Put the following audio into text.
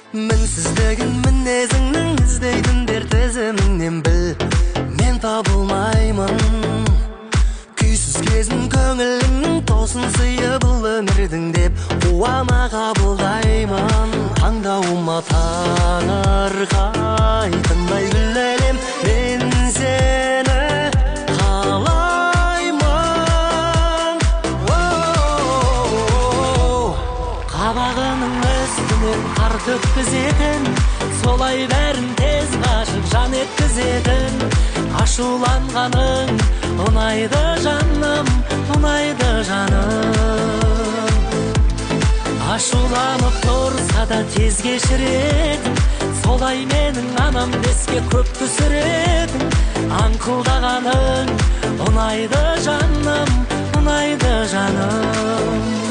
Мінсіздігін мінезіңнің іздейтіндер тізіміңнен біл. Мен табылмаймын. Күйсіз кезін көңіліңнің тосын сыйы бұл өмірдің деп қуана қабылдаймын. Таңдауыма таңырқай тыңдай біл әлем, мен сені қалаймын. Қабағының үстінен қар төккізетін, солай бәрін тез ғашық жан еткізетін. Ашуланғаның ұнайды жаным, ұнайды жаным. Ашуланып тұрса да тез кешіретін, солай менің анам беске көп түсіретін. Аңқылдағаның ұнайды жаным, ұнайды жаным.